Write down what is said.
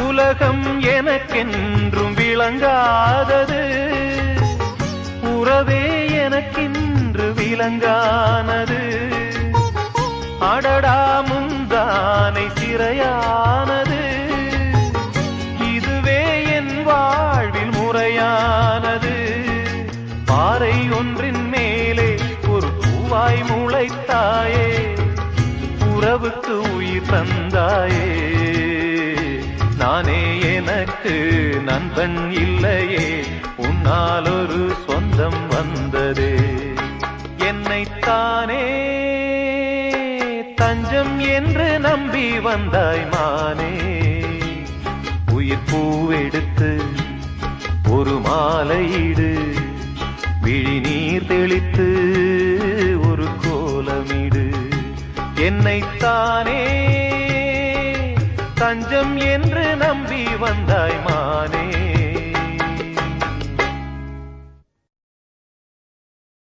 உலகம் எனக்கென்றும் விளங்காதது, உறவே எனக்கென்று விளங்கானது. அடடா முந்தானை சிறையானது, இதுவே என் வாழ்வில் முறையானது. பாறை ஒன்றின் மேலே ஒரு பூவாய் முளைத்தாயே, உறவுக்கு உயிர் தந்தாயே. நானே எனக்கு நண்பன் இல்லையே, உன்னால் ஒரு சொந்தம் வந்ததே. என்னைத்தானே தஞ்சம் என்று நம்பி வந்தாய் மானே. உயிர் பூவெடுத்து ஒரு மாலையிடு, விழி நீர் தெளித்து ஒரு கோலமிடு. என்னைத்தானே தஞ்சம் என்று நம்பி வந்தாய் மானே.